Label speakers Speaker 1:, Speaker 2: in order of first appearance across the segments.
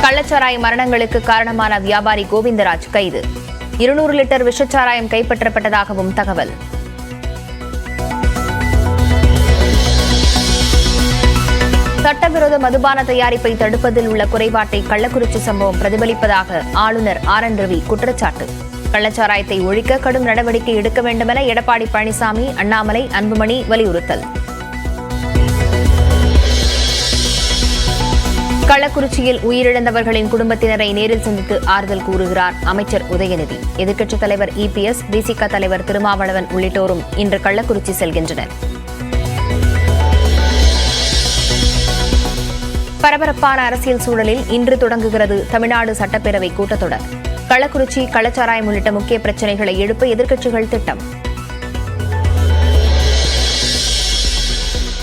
Speaker 1: கள்ளச்சாராய மரணங்களுக்கு காரணமான வியாபாரி கோவிந்தராஜ் கைது. 200 லிட்டர் விஷச்சாராயம் கைப்பற்றப்பட்டதாகவும் தகவல். சட்டவிரோத மதுபான தயாரிப்பை தடுப்பதில் உள்ள குறைபாட்டை கள்ளக்குறிச்சி சம்பவம் பிரதிபலிப்பதாக ஆளுநர் ஆர்.என். ரவி குற்றச்சாட்டு. கள்ளச்சாராயத்தை ஒழிக்க கடும் நடவடிக்கை எடுக்க வேண்டுமென எடப்பாடி பழனிசாமி, அண்ணாமலை, அன்புமணி வலியுறுத்தல். கள்ளக்குறிச்சியில் உயிரிழந்தவர்களின் குடும்பத்தினரை நேரில் சந்தித்து ஆறுதல் கூறுகிறார் அமைச்சர் உதயநிதி. எதிர்க்கட்சித் தலைவர் இபிஎஸ், விசிக தலைவர் திருமாவளவன் உள்ளிட்டோரும் இன்று கள்ளக்குறிச்சி செல்கின்றனர். பரபரப்பான அரசியல் சூழலில் இன்று தொடங்குகிறது தமிழ்நாடு சட்டப்பேரவை கூட்டத்தொடர். கள்ளக்குறிச்சி, கள்ளச்சாராயம் உள்ளிட்ட முக்கிய பிரச்சினைகளை எழுப்ப எதிர்க்கட்சிகள் திட்டம்.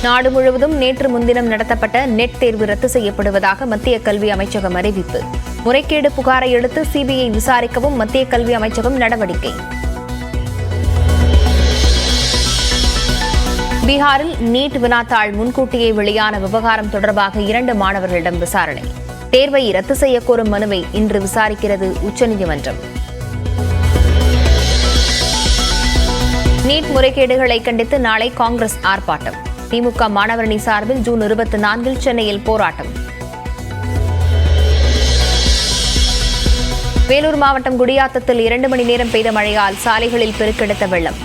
Speaker 1: நாடு முழுவதும் நேற்று முன்தினம் நடத்தப்பட்ட நெட் தேர்வு ரத்து செய்யப்படுவதாக மத்திய கல்வி அமைச்சகம் அறிவிப்பு. முறைகேடு புகாரை அடுத்து சிபிஐ விசாரிக்கவும் மத்திய கல்வி அமைச்சகம் நடவடிக்கை. பீகாரில் நீட் வினாத்தாள் முன்கூட்டியே வெளியான விவகாரம் தொடர்பாக 2 மாணவர்களிடம் விசாரணை. தேர்வை ரத்து செய்ய கோரும் மனுவை இன்று விசாரிக்கிறது உச்சநீதிமன்றம். நீட் முறைகேடுகளை கண்டித்து நாளை காங்கிரஸ் ஆர்ப்பாட்டம். திமுக மாணவரணி சார்பில் ஜூன் 24 சென்னையில் போராட்டம். வேலூர் மாவட்டம் குடியாத்தத்தில் 2 மணி நேரம் பெய்த மழையால் சாலைகளில் பெருக்கெடுத்த வெள்ளம்.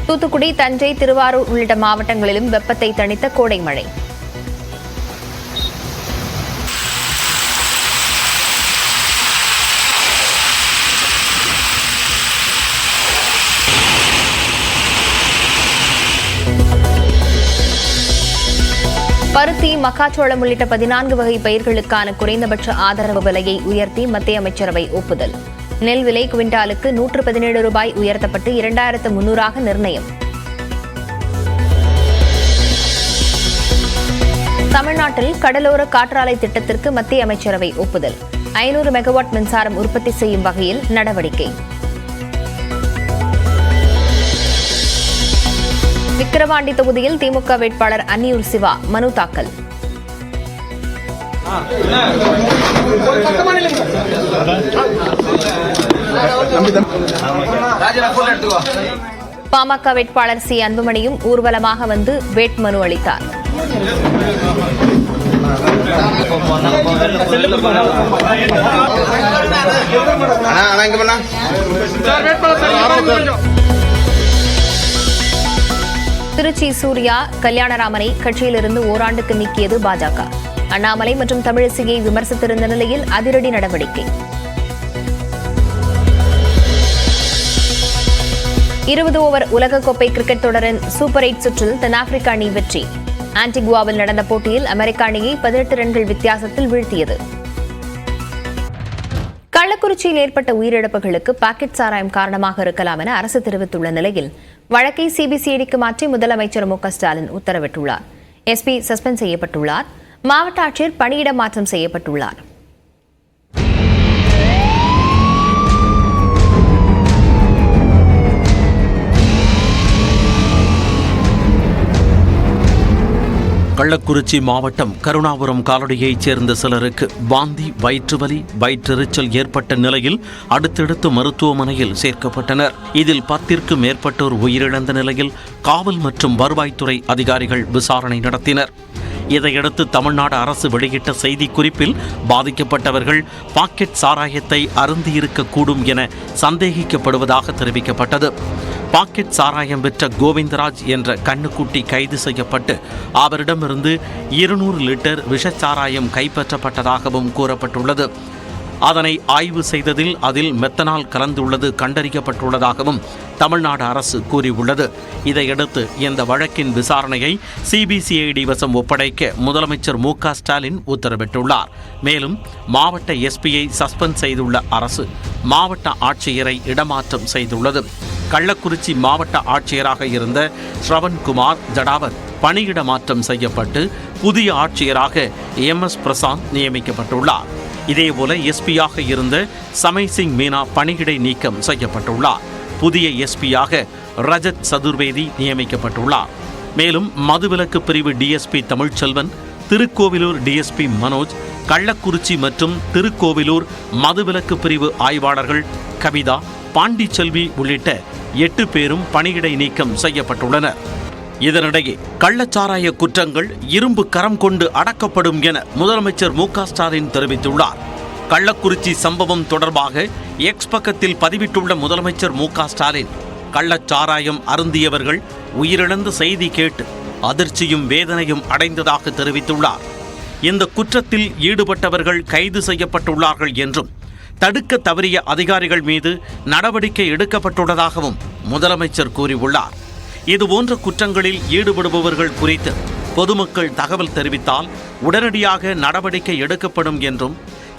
Speaker 1: தூத்துக்குடி, தஞ்சை, திருவாரூர் உள்ளிட்ட மாவட்டங்களிலும் வெப்பத்தை தணித்த கோடை மழை. பருத்தி, மக்காச்சோளம் உள்ளிட்ட 14 வகை பயிர்களுக்கான குறைந்தபட்ச ஆதரவு விலையை உயர்த்தி மத்திய அமைச்சரவை ஒப்புதல். நெல் விலை குவிண்டாலுக்கு 117 ரூபாய் உயர்த்தப்பட்டு 2300 நிர்ணயம். தமிழ்நாட்டில் கடலோர காற்றாலை திட்டத்திற்கு மத்திய அமைச்சரவை ஒப்புதல். 500 மெகாவாட் மின்சாரம் உற்பத்தி செய்யும் வகையில் நடவடிக்கை. விக்கிரவாண்டி தொகுதியில் திமுக வேட்பாளர் அன்னியூர் சிவா மனு தாக்கல். பாமக வேட்பாளர் சி. அன்புமணியும் ஊர்வலமாக வந்து வேட்புமனு அளித்தார். திருச்சி சூர்யா கல்யாணராமனை கட்சியிலிருந்து ஓராண்டுக்கு நீக்கியது பாஜக. அண்ணாமலை மற்றும் தமிழிசையை விமர்சித்திருந்த நிலையில் அதிரடி நடவடிக்கை. 20 ஓவர் உலகக்கோப்பை கிரிக்கெட் தொடரின் சூப்பர் 8 சுற்றில் தென்னாப்பிரிக்க அணி வெற்றி. ஆன்டிகுவாவில் நடந்த போட்டியில் அமெரிக்க அணியை 18 ரன்கள் வித்தியாசத்தில் வீழ்த்தியது. கள்ளக்குறிச்சியில் ஏற்பட்ட உயிரிழப்புகளுக்கு பாக்கெட் சாராயம் காரணமாக இருக்கலாம் என அரசு தெரிவித்துள்ள நிலையில் வழக்கை சிபிசிஐடிக்கு மாற்றி முதலமைச்சர் மு க ஸ்டாலின் உத்தரவிட்டுள்ளார். எஸ்பி சஸ்பெண்ட் செய்யப்பட்டுள்ளார். மாவட்ட ஆட்சியர் பணியிட மாற்றம் செய்யப்பட்டுள்ளார்.
Speaker 2: கள்ளக்குறிச்சி மாவட்டம் கருணாபுரம் காலடியைச் சேர்ந்த சிலருக்கு வாந்தி, வயிற்றுவலி, வயிற்றெரிச்சல் ஏற்பட்ட நிலையில் அடுத்தடுத்து மருத்துவமனையில் சேர்க்கப்பட்டனர். இதில் 10ற்கும் மேற்பட்டோர் உயிரிழந்த நிலையில் காவல் மற்றும் வருவாய்த்துறை அதிகாரிகள் விசாரணை நடத்தினர். இதையடுத்து தமிழ்நாடு அரசு வெளியிட்ட செய்திக்குறிப்பில் பாதிக்கப்பட்டவர்கள் பாக்கெட் சாராயத்தை அருந்தியிருக்கக்கூடும் என சந்தேகிக்கப்படுவதாக தெரிவிக்கப்பட்டது. பாக்கெட் சாராயம் விற்ற கோவிந்தராஜ் என்ற கண்ணுக்குட்டி கைது செய்யப்பட்டு அவரிடமிருந்து 200 லிட்டர் விஷச்சாராயம் கைப்பற்றப்பட்டதாகவும் கூறப்பட்டுள்ளது. அதனை ஆய்வு செய்ததில் அதில் மெத்தனால் கலந்துள்ளது கண்டறியப்பட்டுள்ளதாகவும் தமிழ்நாடு அரசு கூறியுள்ளது. இதையடுத்து இந்த வழக்கின் விசாரணையை சிபிசிஐடி வசம் ஒப்படைக்க முதலமைச்சர் மு க ஸ்டாலின் உத்தரவிட்டுள்ளார். மேலும் மாவட்ட எஸ்பியை சஸ்பெண்ட் செய்துள்ள அரசு மாவட்ட ஆட்சியரை இடமாற்றம் செய்துள்ளது. கள்ளக்குறிச்சி மாவட்ட ஆட்சியராக இருந்த ஸ்ரவன்குமார் ஜடாவத் பணியிட மாற்றம் செய்யப்பட்டு புதிய ஆட்சியராக எம்.எஸ். பிரசாந்த் நியமிக்கப்பட்டுள்ளார். இதேபோல எஸ்பியாக இருந்த சமய் சிங் மீனா பணியிடை நீக்கம் செய்யப்பட்டுள்ளார். புதிய எஸ்பியாக ரஜத் சதுர்வேதி நியமிக்கப்பட்டுள்ளார். மேலும் மதுவிலக்கு பிரிவு டிஎஸ்பி தமிழ்ச்செல்வன், திருக்கோவிலூர் டிஎஸ்பி மனோஜ், கள்ளக்குறிச்சி மற்றும் திருக்கோவிலூர் மதுவிலக்கு பிரிவு ஆய்வாளர்கள் கவிதா, பாண்டிச்செல்வி உள்ளிட்ட 8 பேரும் பணியிடை நீக்கம் செய்யப்பட்டுள்ளனர். இதனிடையே கள்ளச்சாராய குற்றங்கள் இரும்பு கரம் கொண்டு அடக்கப்படும் என முதலமைச்சர் மு.க. ஸ்டாலின் தெரிவித்துள்ளார். கள்ளக்குறிச்சி சம்பவம் தொடர்பாக எக்ஸ் பக்கத்தில் பதிவிட்டுள்ள முதலமைச்சர் மு.க. ஸ்டாலின், கள்ளச்சாராயம் அருந்தியவர்கள் உயிரிழந்த செய்தி கேட்டு அதிர்ச்சியும் வேதனையும் அடைந்ததாக தெரிவித்துள்ளார். இந்த குற்றத்தில் ஈடுபட்டவர்கள் கைது செய்யப்பட்டுள்ளார்கள் என்றும் தடுக்க தவறிய அதிகாரிகள் மீது நடவடிக்கை எடுக்கப்பட்டுள்ளதாகவும் முதலமைச்சர் கூறியுள்ளார். இதுபோன்ற குற்றங்களில் ஈடுபடுபவர்கள் குறித்து பொதுமக்கள் தகவல் தெரிவித்தால் உடனடியாக நடவடிக்கை எடுக்கப்படும் என்றும்,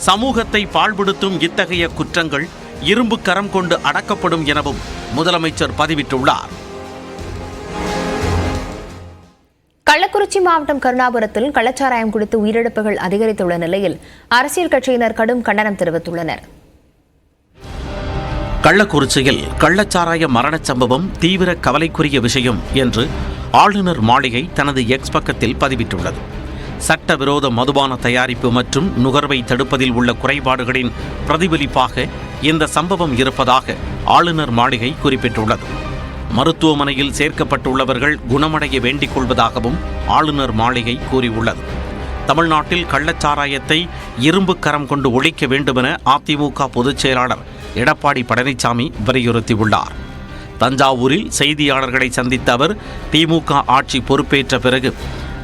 Speaker 2: சமூகத்தை பாழ்படுத்தும் இத்தகைய குற்றங்கள் இரும்பு கரம் கொண்டு அடக்கப்படும் எனவும் முதலமைச்சர் பதிவிட்டுள்ளார்.
Speaker 1: கள்ளக்குறிச்சி மாவட்டம் கருணாபுரத்தில் கள்ளச்சாராயம் குடித்து உயிரிழப்புகள் அதிகரித்துள்ள நிலையில் அரசியல் கட்சியினர் கடும் கண்டனம் தெரிவித்துள்ளனர்.
Speaker 2: கள்ளக்குறிச்சியில் கள்ளச்சாராய மரணச் சம்பவம் தீவிர கவலைக்குரிய விஷயம் என்று ஆளுநர் மாளிகை தனது எக்ஸ் பக்கத்தில் பதிவிட்டுள்ளது. சட்டவிரோத மதுபான தயாரிப்பு மற்றும் நுகர்வை தடுப்பதில் உள்ள குறைபாடுகளின் பிரதிபலிப்பாக இந்த சம்பவம் இருப்பதாக ஆளுநர் மாளிகை குறிப்பிட்டுள்ளது. மருத்துவமனையில் சேர்க்கப்பட்டுள்ளவர்கள் குணமடைய வேண்டிக் கொள்வதாகவும் ஆளுநர் மாளிகை கூறியுள்ளது. தமிழ்நாட்டில் கள்ளச்சாராயத்தை இரும்பு கரம் கொண்டு ஒழிக்க வேண்டுமென அதிமுக பொதுச் செயலாளர் எடப்பாடி பழனிசாமி வலியுறுத்தியுள்ளார். தஞ்சாவூரில் செய்தியாளர்களை சந்தித்த அவர், திமுக ஆட்சி பொறுப்பேற்ற பிறகு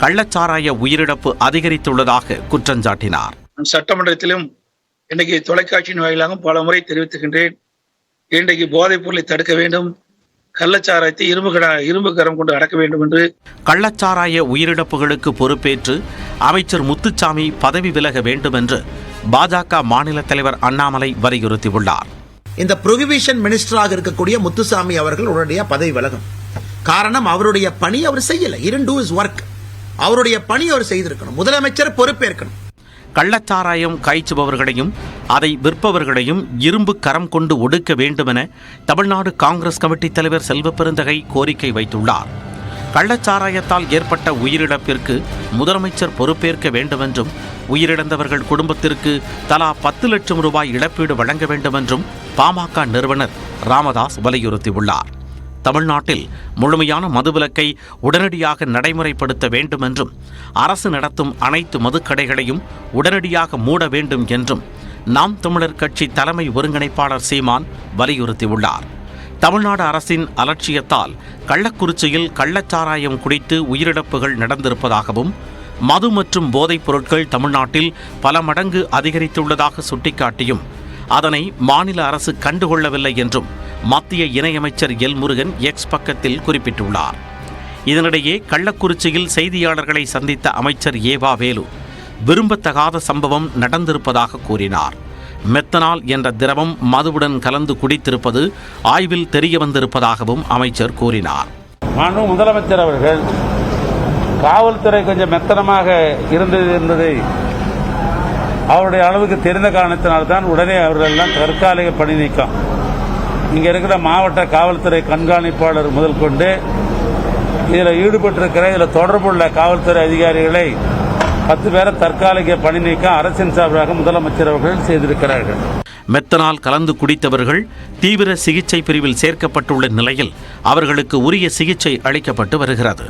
Speaker 2: கள்ளச்சாராய உயிரிழப்பு அதிகரித்துள்ளதாக குற்றஞ்சாட்டினார்.
Speaker 3: சட்டமன்றத்திலும் இன்றைக்கு தொலைக்காட்சியின் வாயிலாக பல முறை தெரிவித்துகின்றேன். இன்றைக்கு போதைப் பொருளை தடுக்க வேண்டும், கள்ளச்சாராயத்தை இரும்பு கரம் கொண்டு அடக்க வேண்டும் என்று.
Speaker 2: கள்ளச்சாராய உயிரிழப்புகளுக்கு பொறுப்பேற்று அமைச்சர் முத்துசாமி பதவி விலக வேண்டும் என்று பாஜக மாநில தலைவர் அண்ணாமலை வலியுறுத்தியுள்ளார்.
Speaker 4: இந்த புரோகிபிஷன் மினிஸ்டராக இருக்கக்கூடிய முத்துசாமி அவர்கள் உடனடியாக பதவி விலகும். காரணம், அவருடைய பணி அவர் செய்யல. அவருடைய பணி அவர் செய்திருக்கணும். முதலமைச்சர் பொறுப்பேற்கணும்.
Speaker 2: கள்ளச்சாராயம் காய்ச்சுபவர்களையும் அதை விற்பவர்களையும் இரும்பு கரம் கொண்டு ஒடுக்க வேண்டுமென தமிழ்நாடு காங்கிரஸ் கமிட்டி தலைவர் செல்வப்பெருந்தகை கோரிக்கை வைத்துள்ளார். கள்ளச்சாராயத்தால் ஏற்பட்ட உயிரிழப்பிற்கு முதலமைச்சர் பொறுப்பேற்க வேண்டுமென்றும், உயிரிழந்தவர்கள் குடும்பத்திற்கு தலா 10 லட்சம் ரூபாய் இழப்பீடு வழங்க வேண்டுமென்றும் பாமக நிறுவனர் ராமதாஸ் வலியுறுத்தியுள்ளார். தமிழ்நாட்டில் முழுமையான மதுவிலக்கை உடனடியாக நடைமுறைப்படுத்த வேண்டும் என்றும், அரசு நடத்தும் அனைத்து மதுக்கடைகளையும் உடனடியாக மூட வேண்டும் என்றும் நாம் தமிழர் கட்சி தலைமை ஒருங்கிணைப்பாளர் சீமான் வலியுறுத்தியுள்ளார். தமிழ்நாடு அரசின் அலட்சியத்தால் கள்ளக்குறிச்சியில் கள்ளச்சாராயம் குடித்து உயிரிழப்புகள் நடந்திருப்பதாகவும், மது மற்றும் போதைப் பொருட்கள் தமிழ்நாட்டில் பல மடங்கு அதிகரித்துள்ளதாக சுட்டிக்காட்டியும் அதனை மாநில அரசு கண்டுகொள்ளவில்லை என்றும் மத்திய இணையமைச்சர் எல் முருகன் எக்ஸ் பக்கத்தில் குறிப்பிட்டுள்ளார். இதனிடையே கள்ளக்குறிச்சியில் செய்தியாளர்களை சந்தித்த அமைச்சர் ஏவா வேலு விரும்பத்தகாத சம்பவம் நடந்திருப்பதாக கூறினார். மெத்தனால் என்ற திரவம் மதுவுடன் கலந்து குடித்திருப்பது ஆய்வில் தெரிய வந்திருப்பதாகவும் அமைச்சர் கூறினார்.
Speaker 5: முதலமைச்சர் அவர்கள் காவல்துறை கொஞ்சம் மெத்தனமாக இருந்தது என்பதை அவருடைய அளவுக்கு தெரிந்த காரணத்தினால்தான் உடனே அவர்கள் எல்லாம் தற்காலிக பணி நீக்கம். இங்கே இருக்கிற மாவட்ட காவல்துறை கண்காணிப்பாளர் முதல் கொண்டு இதில் ஈடுபட்டிருக்கிற இதில் தொடர்புள்ள காவல்துறை அதிகாரிகளை 10 பேரை தற்காலிக பணி நீக்கம் அரசின் சார்பாக முதலமைச்சர் அவர்கள் செய்திருக்கிறார்கள்.
Speaker 2: மெத்தனால் கலந்து குடித்தவர்கள் தீவிர சிகிச்சை பிரிவில் சேர்க்கப்பட்டுள்ள நிலையில் அவர்களுக்கு உரிய சிகிச்சை அளிக்கப்பட்டு வருகிறது.